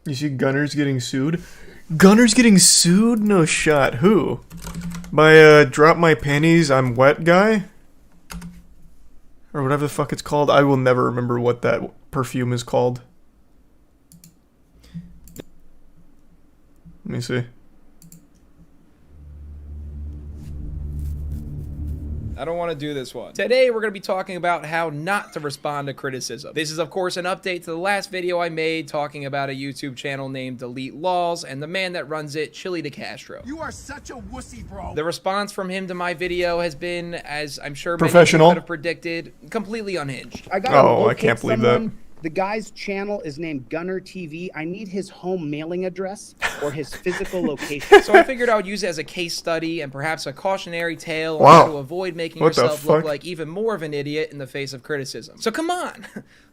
You see Gunner's getting sued? Gunner's getting sued? No shot. Who? By, Drop My Panties, I'm Wet guy? Or whatever the fuck it's called. I will never remember what that perfume is called. Let me see. I don't want to do this one. Today, we're going to be talking about how not to respond to criticism. This is, of course, an update to the last video I made talking about a YouTube channel named Delete Laws and the man that runs it, GunnarTV. You are such a wussy, bro. The response from him to my video has been, as I'm sure many professional. could have predicted, completely unhinged. I gotta I can't believe someone. that. The guy's channel is named GunnarTV. I need his home mailing address or his physical location. So I figured I would use it as a case study and perhaps a cautionary tale on Wow. how to avoid making What the yourself look fuck? like even more of an idiot in the face of criticism. So come on,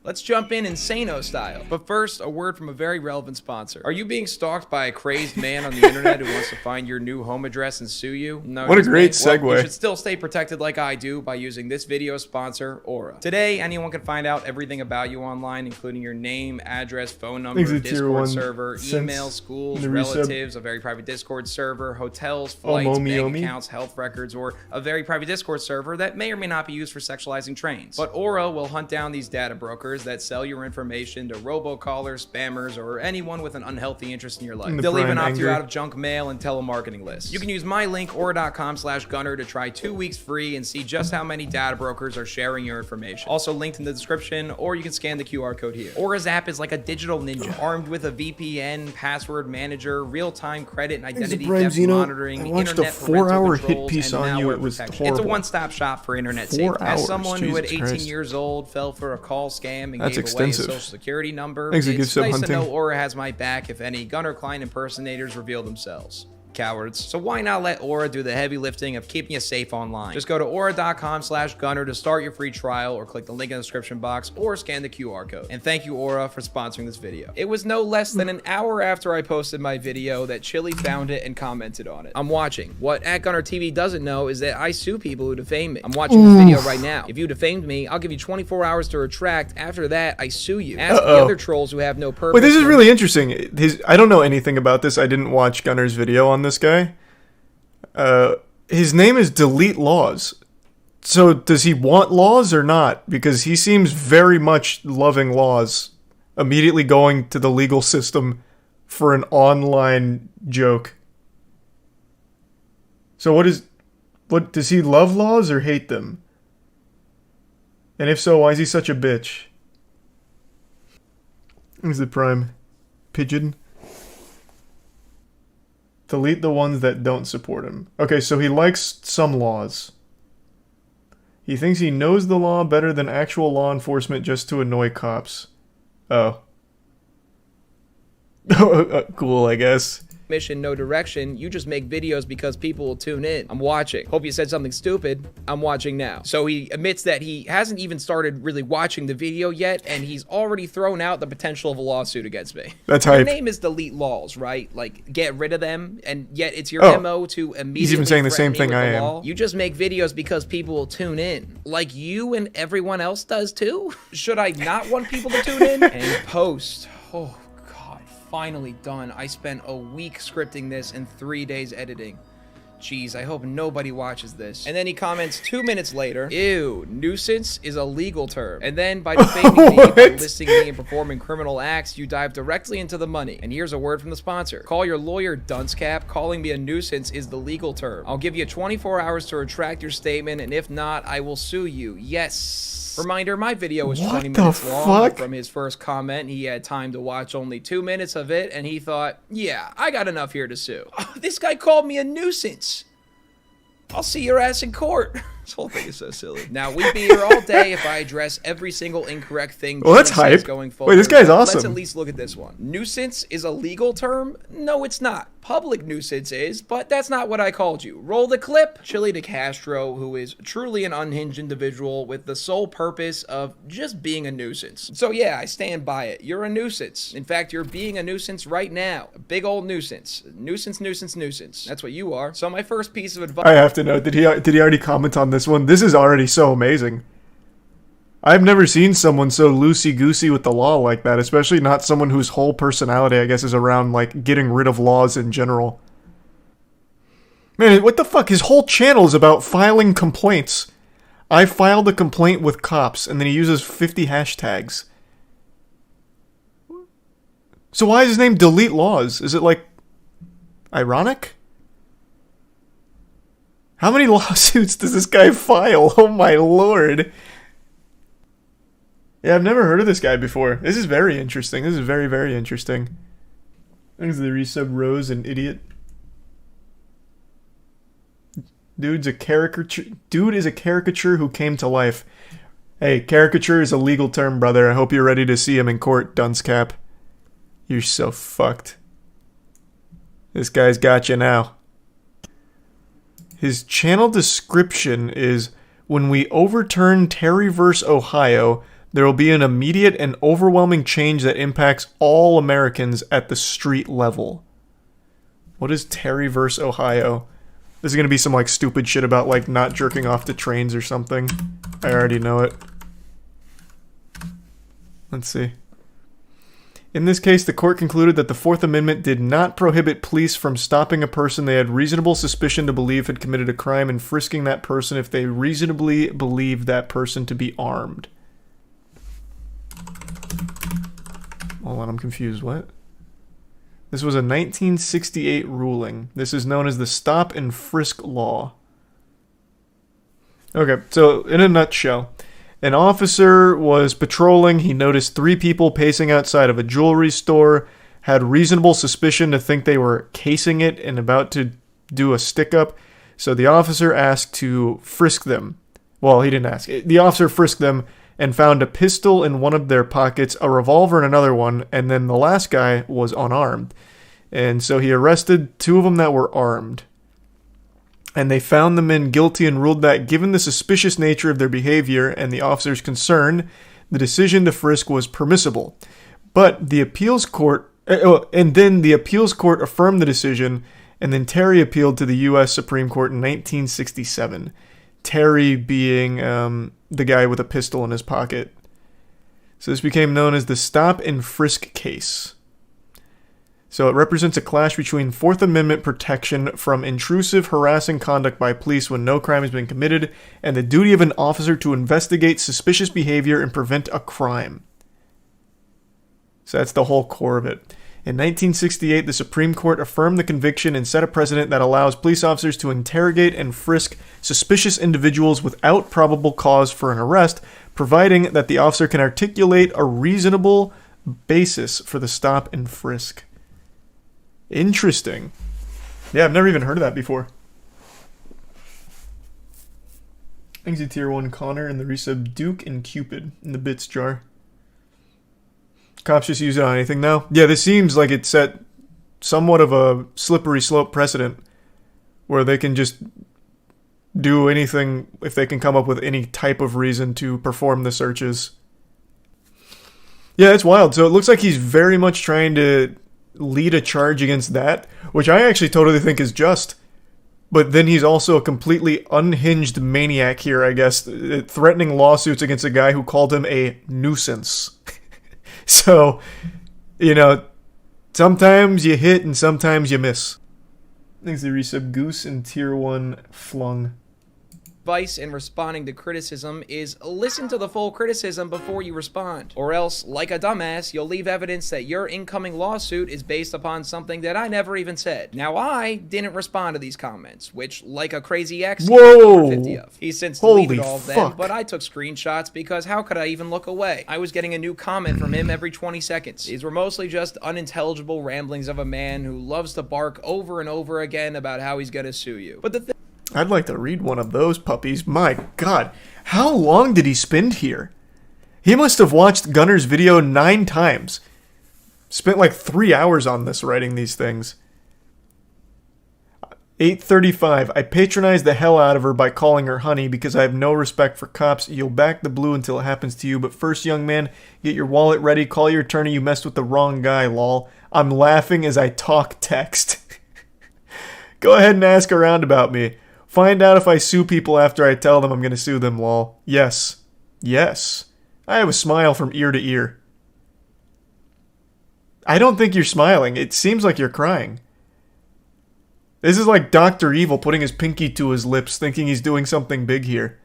let's jump in Insano style. But first, a word from a very relevant sponsor. Are you being stalked by a crazed man on the internet who wants to find your new home address and sue you? No, What a just great me. Well, segue. you should still stay protected like I do by using this video sponsor, Aura. Today, anyone can find out everything about you online, including your name, address, phone number, Exit tier Discord one server, since email, schools, the resub. relatives, a very private Discord server, hotels, flights, bank accounts, health records, or a very private Discord server that may or may not be used for sexualizing trains. But Aura will hunt down these data brokers that sell your information to robocallers, spammers, or anyone with an unhealthy interest in your life. They'll even opt you out of junk mail and telemarketing lists. You can use my link, aura.com/gunner, to try 2 weeks free and see just how many data brokers are sharing your information. Also linked in the description, or you can scan the QR code here. Aura's app is like a digital ninja, armed with a VPN, password manager, real-time credit and identity theft monitoring, I watched internet a 4-hour hit controls, piece and on you. malware It was protection. horrible. It's a one-stop shop for internet 4 safety. As hours, someone who at Jesus 18 Christ. years old fell for a call scam and That's gave extensive. away a social security number, Exit it's gift nice sub to know hunting. Aura has my back if any Gunner client impersonators reveal themselves. Cowards. So why not let Aura do the heavy lifting of keeping you safe online? Just go to aura.com/gunner to start your free trial, or click the link in the description box, or scan the QR code. And thank you, Aura, for sponsoring this video. It was no less than an hour after I posted my video that Chili found it and commented on it. I'm watching. What @GunnarTV doesn't know is that I sue people who defame me. I'm watching this video right now. If you defamed me, I'll give you 24 hours to retract. After that, I sue you. Ask the other trolls who have no purpose. Wait, this is really interesting. I don't know anything about this. I didn't watch Gunner's video on this guy. His name is Delete Laws. So does he want laws or not? Because he seems very much loving laws. Immediately going to the legal system for an online joke. So what does he love laws or hate them? And if so, why is he such a bitch? He's the prime pigeon. Delete the ones that don't support him. Okay, so he likes some laws. He thinks he knows the law better than actual law enforcement just to annoy cops. Oh. Cool, I guess. Mission, no direction. You just make videos because people will tune in. I'm watching. Hope you said something stupid. I'm watching now. So he admits that he hasn't even started really watching the video yet, and he's already thrown out the potential of a lawsuit against me. That's Your hype. name is Delete Laws, right? Like, get rid of them, and yet it's your Oh. MO to immediately He's even saying the same threaten me thing with I the am. law. You just make videos because people will tune in. Like you and everyone else does too? Should I not want people to tune in? And post. Oh, finally done. I spent a week scripting this and 3 days editing. Jeez, I hope nobody watches this. And then he comments 2 minutes later, ew, nuisance is a legal term. And then by defaming me, by listing me and performing criminal acts, you dive directly into the money. And here's a word from the sponsor. Call your lawyer, dunce cap. Calling me a nuisance is the legal term. I'll give you 24 hours to retract your statement, and if not, I will sue you. Yes. Reminder, my video was 20 minutes long. From his first comment, he had time to watch only 2 minutes of it, and he thought, yeah, I got enough here to sue. Oh, this guy called me a nuisance. I'll see your ass in court. This whole thing is so silly. Now, we'd be here all day if I address every single incorrect thing well, that's hype. going forward. Wait, this guy's awesome. Let's at least look at this one. Nuisance is a legal term? No, it's not. Public nuisance is, but that's not what I called you. Roll the clip. GunnarTV, who is truly an unhinged individual with the sole purpose of just being a nuisance. So yeah, I stand by it. You're a nuisance. In fact, you're being a nuisance right now. A big old nuisance. Nuisance, nuisance, nuisance. That's what you are. So my first piece of advice... I have to know, did he already comment on this one? This is already so amazing. I've never seen someone so loosey-goosey with the law like that, especially not someone whose whole personality, I guess, is around, like, getting rid of laws in general. Man, what the fuck? His whole channel is about filing complaints. I filed a complaint with cops, and then he uses 50 hashtags. So why is his name Delete Laws? Is it, like, ironic? How many lawsuits does this guy file? Oh my lord. Yeah, I've never heard of this guy before. This is very interesting. This is very, very interesting. Thanks to the resub Rose, an idiot. Dude is a caricature who came to life. Hey, caricature is a legal term, brother. I hope you're ready to see him in court, dunce cap. You're so fucked. This guy's got you now. His channel description is, when we overturn Terry vs. Ohio, there will be an immediate and overwhelming change that impacts all Americans at the street level. What is Terry vs. Ohio? This is going to be some, like, stupid shit about, like, not jerking off to trains or something. I already know it. Let's see. In this case, the court concluded that the Fourth Amendment did not prohibit police from stopping a person they had reasonable suspicion to believe had committed a crime and frisking that person if they reasonably believed that person to be armed. Hold on, I'm confused. What? This was a 1968 ruling. This is known as the Stop and Frisk Law. Okay, so in a nutshell, an officer was patrolling. He noticed 3 people pacing outside of a jewelry store, had reasonable suspicion to think they were casing it and about to do a stick-up. So the officer asked to frisk them. Well, he didn't ask. The officer frisked them and found a pistol in one of their pockets, a revolver in another one, and then the last guy was unarmed. And so he arrested 2 of them that were armed. And they found the men guilty and ruled that, given the suspicious nature of their behavior and the officer's concern, the decision to frisk was permissible. But the appeals court, affirmed the decision, and then Terry appealed to the U.S. Supreme Court in 1967. Terry being the guy with a pistol in his pocket. So this became known as the Stop and Frisk case. So it represents a clash between Fourth Amendment protection from intrusive, harassing conduct by police when no crime has been committed, and the duty of an officer to investigate suspicious behavior and prevent a crime. So that's the whole core of it. In 1968, the Supreme Court affirmed the conviction and set a precedent that allows police officers to interrogate and frisk suspicious individuals without probable cause for an arrest, providing that the officer can articulate a reasonable basis for the stop and frisk. Interesting. Yeah, I've never even heard of that before. Thanks to Tier 1 Connor and the resub Duke and Cupid in the bits jar. Cops just use it on anything now? Yeah, this seems like it set somewhat of a slippery slope precedent where they can just do anything if they can come up with any type of reason to perform the searches. Yeah, it's wild. So it looks like he's very much trying to lead a charge against that, which I actually totally think is just. But then he's also a completely unhinged maniac here, I guess, threatening lawsuits against a guy who called him a nuisance. So, you know, sometimes you hit and sometimes you miss. Thanks to resub Goose and Tier 1 Flung. Advice in responding to criticism is listen to the full criticism before you respond. Or else, like a dumbass, you'll leave evidence that your incoming lawsuit is based upon something that I never even said. Now, I didn't respond to these comments, which, like a crazy ex, Whoa! 50 of. He's since deleted Holy all of them, fuck. but I took screenshots because how could I even look away? I was getting a new comment from him every 20 seconds. These were mostly just unintelligible ramblings of a man who loves to bark over and over again about how he's gonna sue you. But the thing I'd like to read one of those puppies. My god, how long did he spend here? He must have watched Gunner's video 9 times. Spent like 3 hours on this, writing these things. 8:35. I patronized the hell out of her by calling her honey because I have no respect for cops. You'll back the blue until it happens to you. But first, young man, get your wallet ready. Call your attorney. You messed with the wrong guy, lol. I'm laughing as I talk text. Go ahead and ask around about me. Find out if I sue people after I tell them I'm going to sue them, lol. Yes. Yes. I have a smile from ear to ear. I don't think you're smiling. It seems like you're crying. This is like Dr. Evil putting his pinky to his lips, thinking he's doing something big here.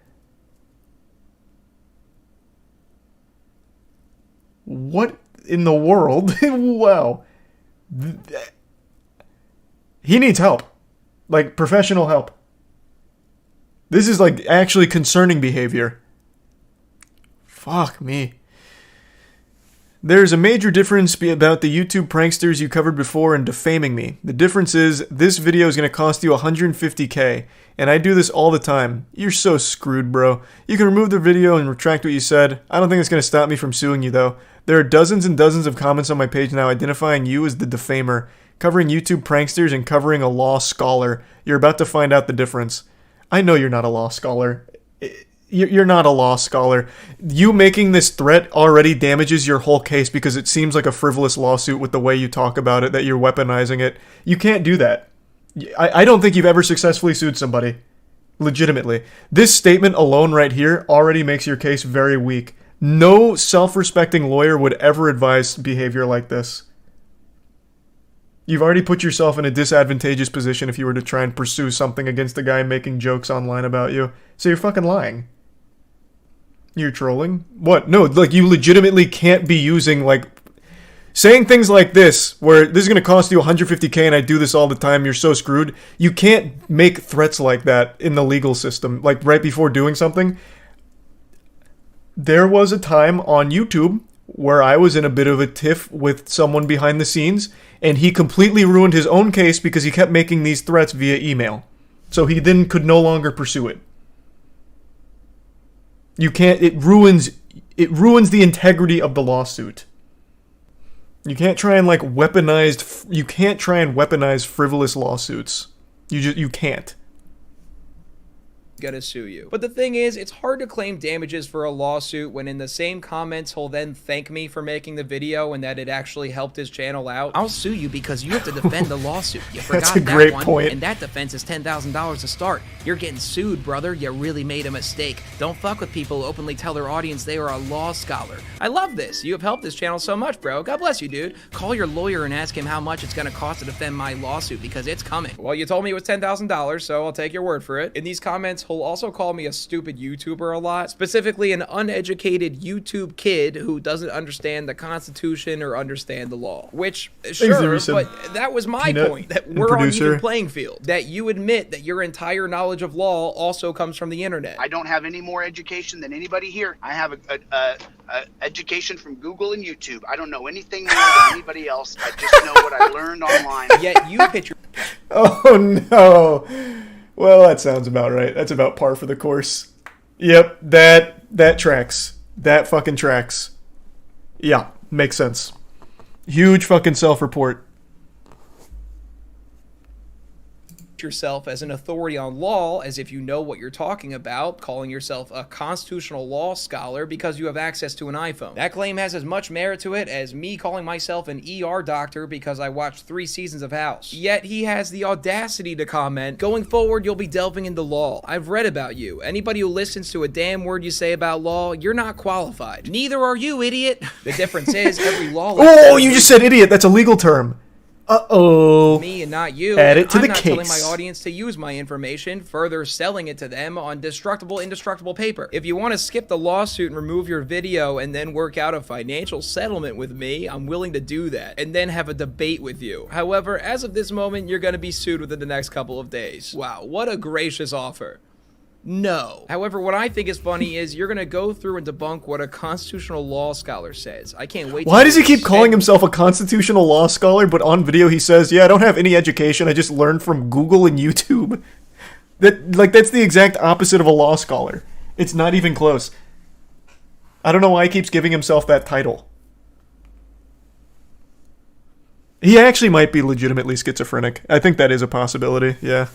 What in the world? Wow. He needs help. Like, professional help. This is, like, actually concerning behavior. Fuck me. There's a major difference about the YouTube pranksters you covered before and defaming me. The difference is, this video is going to cost you $150K, and I do this all the time. You're so screwed, bro. You can remove the video and retract what you said. I don't think it's going to stop me from suing you, though. There are dozens and dozens of comments on my page now identifying you as the defamer, covering YouTube pranksters and covering a law scholar. You're about to find out the difference. I know you're not a law scholar. You're not a law scholar. You making this threat already damages your whole case because it seems like a frivolous lawsuit with the way you talk about it, that you're weaponizing it. You can't do that. I don't think you've ever successfully sued somebody. Legitimately. This statement alone right here already makes your case very weak. No self-respecting lawyer would ever advise behavior like this. You've already put yourself in a disadvantageous position if you were to try and pursue something against a guy making jokes online about you. So you're fucking lying. You're trolling? What? No, like, you legitimately can't be using, like, saying things like this, where this is going to cost you $150K and I do this all the time, you're so screwed. You can't make threats like that in the legal system, like, right before doing something. There was a time on YouTube where I was in a bit of a tiff with someone behind the scenes, and he completely ruined his own case because he kept making these threats via email. So he then could no longer pursue it. You can't, it ruins the integrity of the lawsuit. You can't try and weaponize frivolous lawsuits. You can't. Gonna sue you. But the thing is, it's hard to claim damages for a lawsuit when in the same comments he'll then thank me for making the video and that it actually helped his channel out. I'll sue you because you have to defend the lawsuit. You forgot That's a great one, point. And that defense is $10,000 to start. You're getting sued, brother. You really made a mistake. Don't fuck with people who openly tell their audience they are a law scholar. I love this. You have helped this channel so much, bro. God bless you, dude. Call your lawyer and ask him how much it's gonna cost to defend my lawsuit because it's coming. Well, you told me it was $10,000, so I'll take your word for it. In these comments, he'll also call me a stupid YouTuber a lot, specifically an uneducated YouTube kid who doesn't understand the Constitution or understand the law. Which, sure, but that was my point, that we're on even playing field. That you admit that your entire knowledge of law also comes from the internet. I don't have any more education than anybody here. I have a education from Google and YouTube. I don't know anything more than anybody else. I just know what I learned online. Yet you pitch your... Oh no. Well, that sounds about right. That's about par for the course. Yep, that tracks. That fucking tracks. Yeah, makes sense. Huge fucking self-report. Yourself as an authority on law as if you know what you're talking about, calling yourself a constitutional law scholar because you have access to an iPhone. That claim has as much merit to it as me calling myself an ER doctor because I watched 3 seasons of House. Yet he has the audacity to comment, going forward you'll be delving into law. I've read about you. Anybody who listens to a damn word you say about law, you're not qualified. Neither are you, idiot. The difference is every law... Oh, you just said idiot. That's a legal term. Uh-oh. Me and not you. Add it to the I'm not case. telling my audience to use my information, further selling it to them on destructible, indestructible paper. If you want to skip the lawsuit and remove your video and then work out a financial settlement with me, I'm willing to do that, and then have a debate with you. However, as of this moment, you're going to be sued within the next couple of days. Wow, what a gracious offer. No. However, what I think is funny is you're going to go through and debunk what a constitutional law scholar says. I can't wait to... Why does he keep calling himself a constitutional law scholar, but on video he says, yeah, I don't have any education, I just learned from Google and YouTube? That's the exact opposite of a law scholar. It's not even close. I don't know why he keeps giving himself that title. He actually might be legitimately schizophrenic. I think that is a possibility, yeah.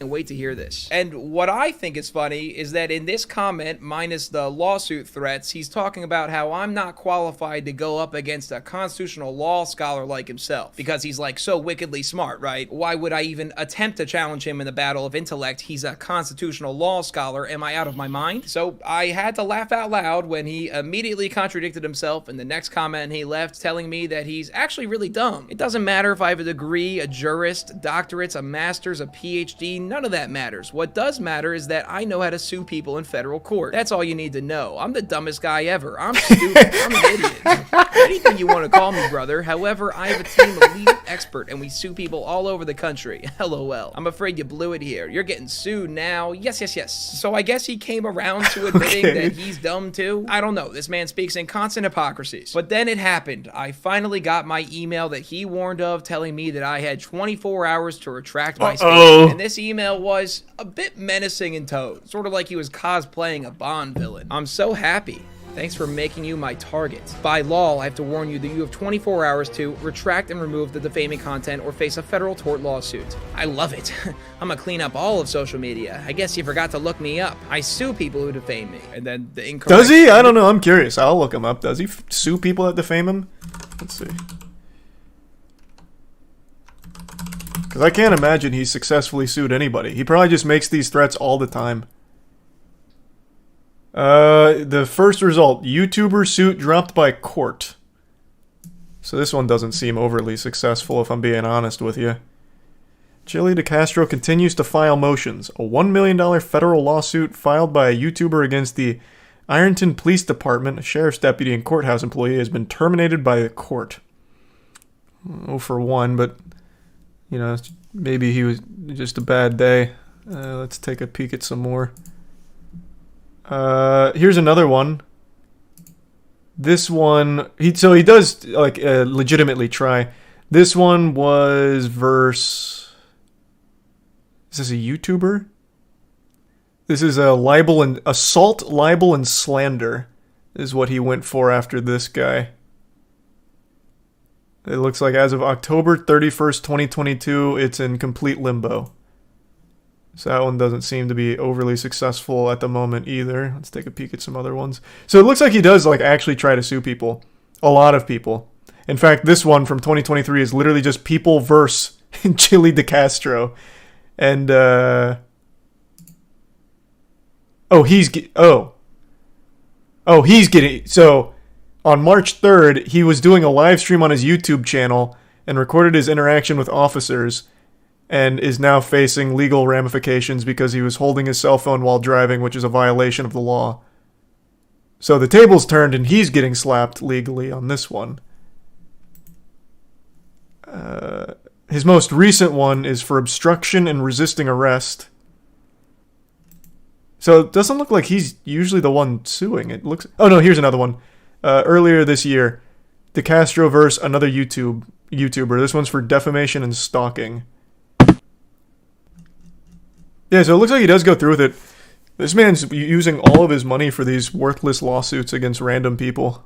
And wait to hear this. And what I think is funny is that in this comment, minus the lawsuit threats, he's talking about how I'm not qualified to go up against a constitutional law scholar like himself, because he's like so wickedly smart, right? Why would I even attempt to challenge him in the battle of intellect? He's a constitutional law scholar. Am I out of my mind? So I had to laugh out loud when he immediately contradicted himself in the next comment he left, telling me that he's actually really dumb. It doesn't matter if I have a degree, a jurist, doctorates, a master's, a PhD, none of that matters. What does matter is that I know how to sue people in federal court. That's all you need to know. I'm the dumbest guy ever. I'm stupid. I'm an idiot. Anything you want to call me, brother. However, I have a team of legal experts and we sue people all over the country. LOL. I'm afraid you blew it here. You're getting sued now. Yes, yes, yes. So I guess he came around to admitting that he's dumb too. I don't know. This man speaks in constant hypocrisies. But then it happened. I finally got my email that he warned of, telling me that I had 24 hours to retract my statement. And this email was a bit menacing in tone, sort of like he was cosplaying a Bond villain. I'm so happy. Thanks for making you my target. By law, I have to warn you that you have 24 hours to retract and remove the defaming content or face a federal tort lawsuit. I love it. I'm gonna clean up all of social media. I guess you forgot to look me up. I sue people who defame me. And then the incorrect... Does he? I don't know. I'm curious. I'll look him up. Does he sue people that defame him? Let's see. Because I can't imagine he's successfully sued anybody. He probably just makes these threats all the time. The first result, YouTuber suit dropped by court. So this one doesn't seem overly successful, if I'm being honest with you. Chili de Castro continues to file motions. A $1 million federal lawsuit filed by a YouTuber against the Ironton Police Department, a sheriff's deputy and courthouse employee, has been terminated by the court. Oh, for one, but... you know, maybe he was just a bad day. Let's take a peek at some more. Here's another one. This one, he does like legitimately try. This one was verse. Is this a YouTuber? This is a libel and assault, libel, and slander, is what he went for after this guy. It looks like as of October 31st, 2022, it's in complete limbo. So that one doesn't seem to be overly successful at the moment either. Let's take a peek at some other ones. So it looks like he does like actually try to sue people. A lot of people. In fact, this one from 2023 is literally just people versus Chili de Castro. And, he's getting... So... on March 3rd, he was doing a live stream on his YouTube channel and recorded his interaction with officers and is now facing legal ramifications because he was holding his cell phone while driving, which is a violation of the law. So the tables turned and he's getting slapped legally on this one. His most recent one is for obstruction and resisting arrest. So it doesn't look like he's usually the one suing. It looks... oh no, here's another one. Earlier this year, De Castro versus another YouTuber. This one's for defamation and stalking. Yeah, so it looks like he does go through with it. This man's using all of his money for these worthless lawsuits against random people.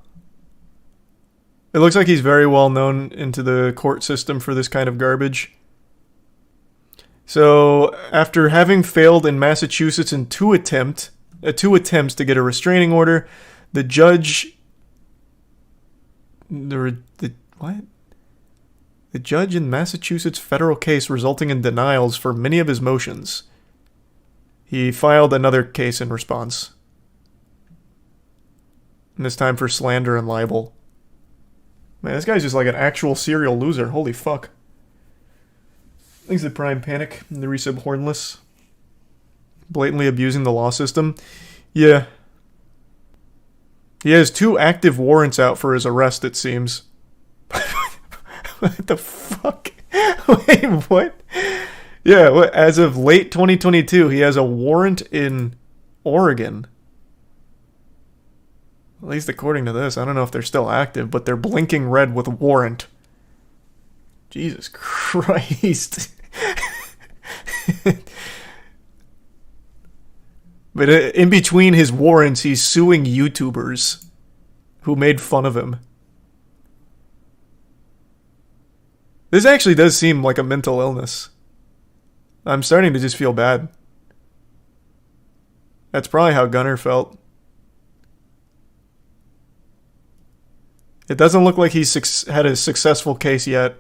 It looks like he's very well known into the court system for this kind of garbage. So, after having failed in Massachusetts in two attempts to get a restraining order, the judge... The judge in Massachusetts federal case resulting in denials for many of his motions. He filed another case in response. And this time for slander and libel. Man, this guy's just like an actual serial loser. Holy fuck. Thanks to Prime Panic, the resub Hornless. Blatantly abusing the law system. Yeah. He has 2 active warrants out for his arrest, it seems. What the fuck? Wait, what? Yeah, as of late 2022, he has a warrant in Oregon. At least according to this. I don't know if they're still active, but they're blinking red with warrant. Jesus Christ. But in between his warrants, he's suing YouTubers who made fun of him. This actually does seem like a mental illness. I'm starting to just feel bad. That's probably how Gunnar felt. It doesn't look like he's had a successful case yet.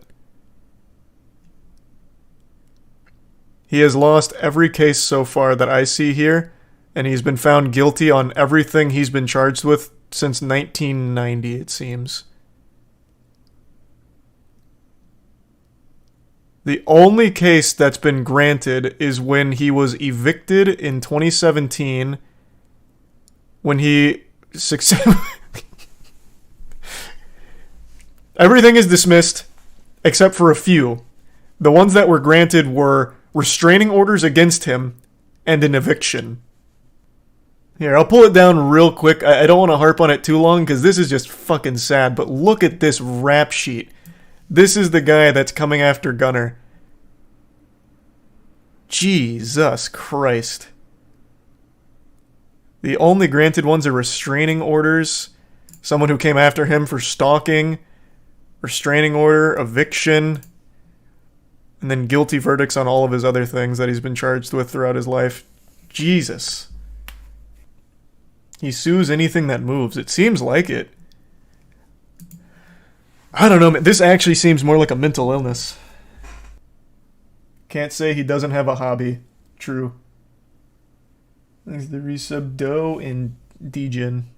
He has lost every case so far that I see here, and he's been found guilty on everything he's been charged with since 1990, it seems. The only case that's been granted is when he was evicted in 2017, when he everything is dismissed except for a few. The ones that were granted were restraining orders against him and an eviction. Here, I'll pull it down real quick. I don't want to harp on it too long because this is just fucking sad, but look at this rap sheet. This is the guy that's coming after Gunnar. Jesus Christ. The only granted ones are restraining orders, someone who came after him for stalking, restraining order, eviction, and then guilty verdicts on all of his other things that he's been charged with throughout his life. Jesus. He sues anything that moves. It seems like it. I don't know, man. This actually seems more like a mental illness. Can't say he doesn't have a hobby. True. There's the resub dough and Degen.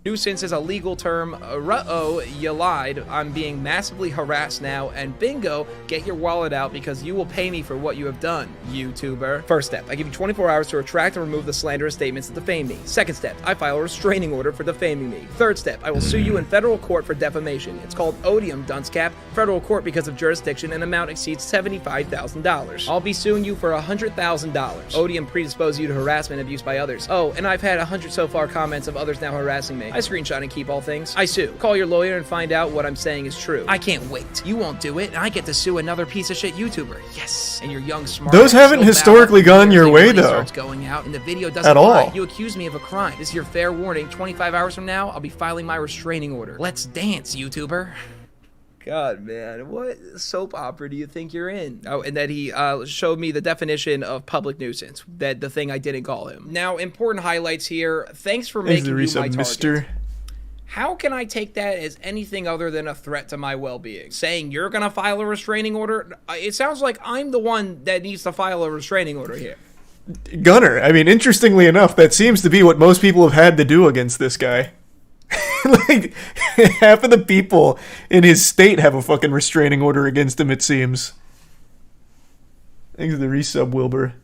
Nuisance is a legal term. Ruh-oh, you lied. I'm being massively harassed now, and bingo, get your wallet out because you will pay me for what you have done, YouTuber. First step, I give you 24 hours to retract and remove the slanderous statements that defame me. Second step, I file a restraining order for defaming me. Third step, I will sue you in federal court for defamation. It's called odium, dunce cap, federal court because of jurisdiction, and amount exceeds $75,000. I'll be suing you for $100,000. Odium predisposes you to harassment and abuse by others. Oh, and I've had 100 so far comments of others now harassing me. I screenshot and keep all things. I sue. Call your lawyer and find out what I'm saying is true. I can't wait. You won't do it, and I get to sue another piece of shit YouTuber. Yes. And your young smart. Those haven't historically gone your way, though. Starts going out, and the video doesn't at all. You accuse me of a crime. This is your fair warning. 25 hours from now, I'll be filing my restraining order. Let's dance, YouTuber. God, man, what soap opera do you think you're in? Oh, and that he showed me the definition of public nuisance, that the thing I didn't call him. Now, important highlights here. Thanks for making you my target. How can I take that as anything other than a threat to my well-being? Saying you're gonna file a restraining order? It sounds like I'm the one that needs to file a restraining order here. Gunnar, I mean, interestingly enough, that seems to be what most people have had to do against this guy. Like, half of the people in his state have a fucking restraining order against him, it seems. Thanks to the resub, Wilbur.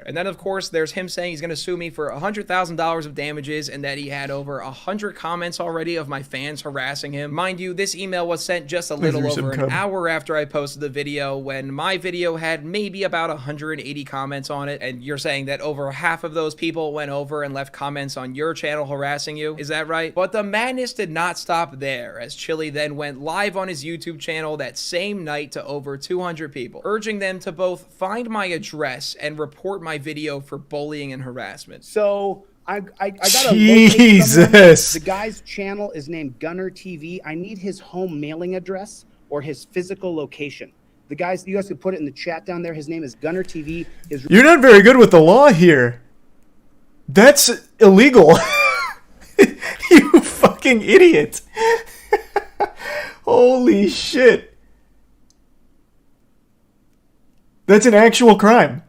And then, of course, there's him saying he's going to sue me for $100,000 of damages and that he had over 100 comments already of my fans harassing him. Mind you, this email was sent just a little over an hour after I posted the video, when my video had maybe about 180 comments on it. And you're saying that over half of those people went over and left comments on your channel harassing you. Is that right? But the madness did not stop there, as Chili then went live on his YouTube channel that same night to over 200 people, urging them to both find my address and report my video for bullying and harassment. So I got Jesus. The guy's channel is named GunnarTV. I need his home mailing address or his physical location. You guys can put it in the chat down there. His name is GunnarTV. You're not very good with the law here. That's illegal. You fucking idiot. Holy shit. That's an actual crime.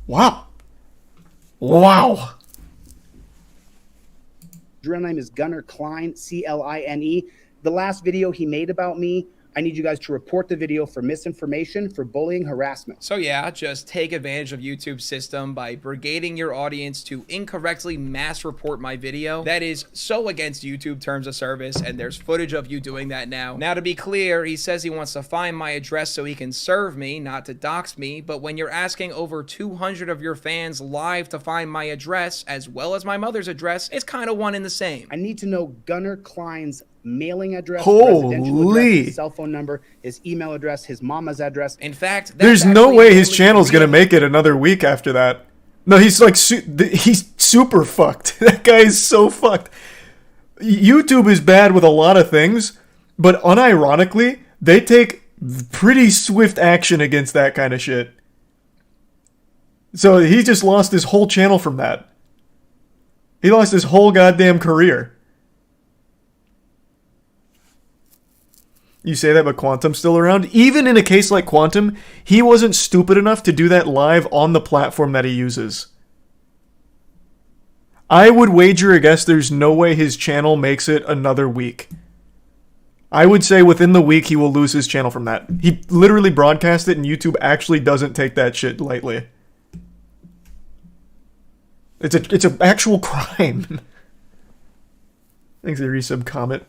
Wow. Wow. His real name is Gunnar Klein, C-L-I-N-E. The last video he made about me, I need you guys to report the video for misinformation, for bullying, harassment. So yeah, just take advantage of YouTube's system by brigading your audience to incorrectly mass report my video. That is so against YouTube terms of service, and there's footage of you doing that now. Now, to be clear, he says he wants to find my address so he can serve me, not to dox me, but when you're asking over 200 of your fans live to find my address, as well as my mother's address, it's kind of one and the same. I need to know Gunnar Klein's mailing address, holy, residential address, his cell phone number, his email address, his mama's address. In fact, there's no way his channel's gonna make it another week after that. No, he's like he's super fucked. That guy is so fucked. YouTube is bad with a lot of things, but unironically, they take pretty swift action against that kind of shit. So he just lost his whole channel from that. He lost his whole goddamn career. You say that, but Quantum's still around? Even in a case like Quantum, he wasn't stupid enough to do that live on the platform that he uses. I would wager a guess there's no way his channel makes it another week. I would say within the week he will lose his channel from that. He literally broadcast it and YouTube actually doesn't take that shit lightly. It's an actual crime. Thanks, the resub comment.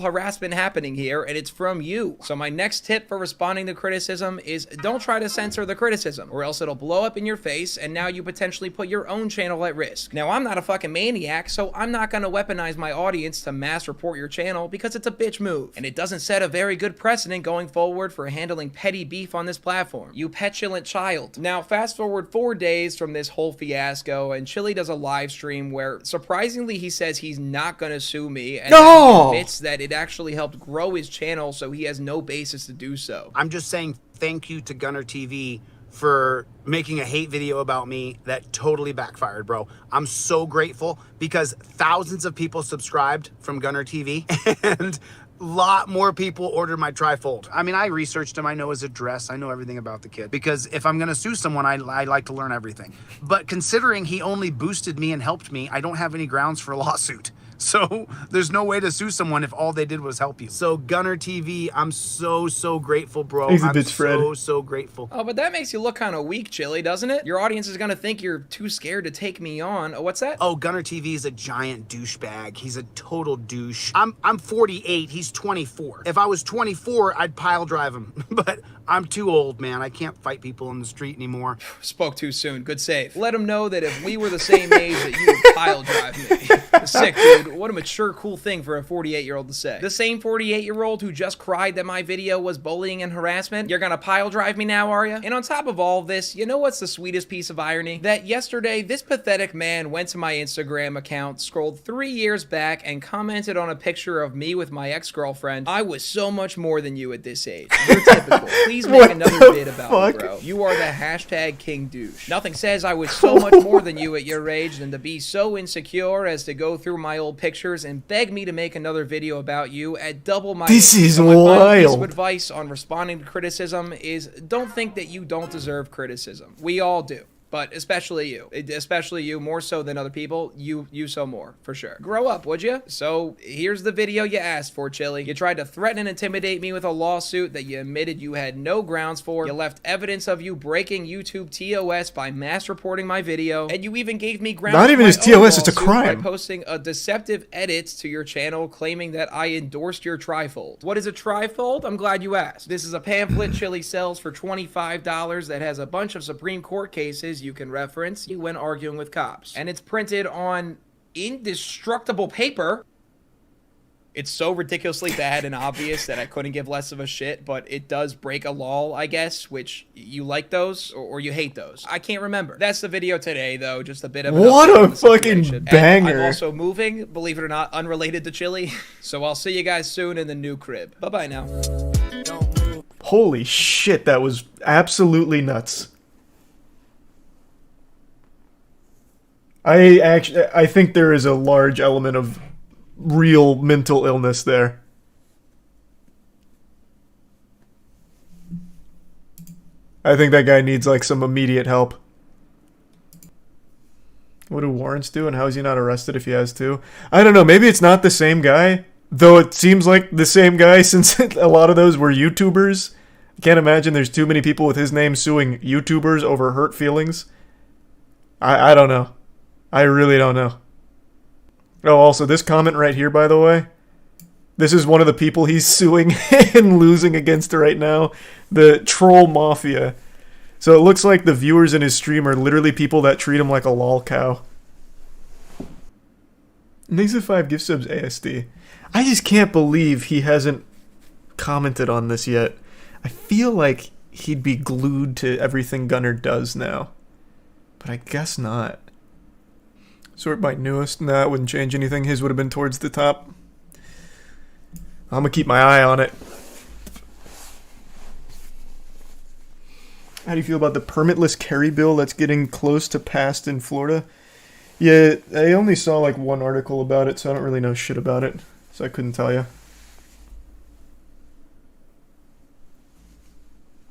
Harassment happening here, and it's from you. So my next tip for responding to criticism is don't try to censor the criticism, or else it'll blow up in your face, and now you potentially put your own channel at risk. Now, I'm not a fucking maniac, so I'm not gonna weaponize my audience to mass report your channel because it's a bitch move, and it doesn't set a very good precedent going forward for handling petty beef on this platform. You petulant child. Now, fast forward 4 days from this whole fiasco, and Chili does a live stream where, surprisingly, he says he's not gonna sue me, and he admits that it actually helped grow his channel, so he has no basis to do so. I'm just saying thank you to GunnarTV for making a hate video about me that totally backfired, bro. I'm so grateful because thousands of people subscribed from GunnarTV and a lot more people ordered my trifold. I mean, I researched him. I know his address. I know everything about the kid because if I'm going to sue someone, I like to learn everything. But considering he only boosted me and helped me, I don't have any grounds for a lawsuit. So there's no way to sue someone if all they did was help you. So GunnarTV, I'm so grateful, bro. I'm so grateful. Oh, but that makes you look kind of weak, Chili, doesn't it? Your audience is gonna think you're too scared to take me on. Oh, what's that? Oh, GunnarTV is a giant douchebag. He's a total douche. I'm 48. He's 24. If I was 24, I'd pile drive him. But I'm too old, man. I can't fight people in the street anymore. Spoke too soon. Good save. Let him know that if we were the same age, that you would pile drive me. Sick, dude. What a mature, cool thing for a 48-year-old to say. The same 48-year-old who just cried that my video was bullying and harassment, you're gonna pile drive me now, are you? And on top of all of this, you know what's the sweetest piece of irony? That yesterday, this pathetic man went to my Instagram account, scrolled 3 years back, and commented on a picture of me with my ex-girlfriend. I was so much more than you at this age. You're typical. Please make another vid about me, bro. You are the hashtag king douche. Nothing says I was so much more than you at your age than to be so insecure as to go through my old pictures and beg me to make another video about you at double my This is so my final piece of wild. advice on responding to criticism is don't think that you don't deserve criticism. We all do. But especially you, more so than other people, you so more, for sure. Grow up, would you? So here's the video you asked for, Chili. You tried to threaten and intimidate me with a lawsuit that you admitted you had no grounds for. You left evidence of you breaking YouTube TOS by mass reporting my video, and you even gave me grounds. Not even his TOS, it's a crime. By posting a deceptive edit to your channel claiming that I endorsed your trifold. What is a trifold? I'm glad you asked. This is a pamphlet Chili sells for $25 that has a bunch of Supreme Court cases you can reference when arguing with cops. And it's printed on indestructible paper. It's so ridiculously bad and obvious that I couldn't give less of a shit, but it does break a law, I guess, which you like those or you hate those. I can't remember. That's the video today, though. Just a bit of an What update a on the fucking situation. banger. And I'm also moving, believe it or not, unrelated to Chili. So I'll see you guys soon in the new crib. Bye-bye now. Holy shit, that was absolutely nuts. I think there is a large element of real mental illness there. I think that guy needs like some immediate help. What do warrants do, and how is he not arrested if he has to? I don't know, maybe it's not the same guy, though it seems like the same guy since a lot of those were YouTubers. I can't imagine there's too many people with his name suing YouTubers over hurt feelings. I don't know. I really don't know. Oh, also, this comment right here, by the way. This is one of the people he's suing and losing against right now. The Troll Mafia. So it looks like the viewers in his stream are literally people that treat him like a lol cow. Thanks for 5 gift subs, ASD. I just can't believe he hasn't commented on this yet. I feel like he'd be glued to everything Gunnar does now. But I guess not. Sort by newest. Nah, it wouldn't change anything. His would have been towards the top. I'm gonna keep my eye on it. How do you feel about the permitless carry bill that's getting close to passed in Florida? Yeah, I only saw like one article about it, so I don't really know shit about it. So I couldn't tell you.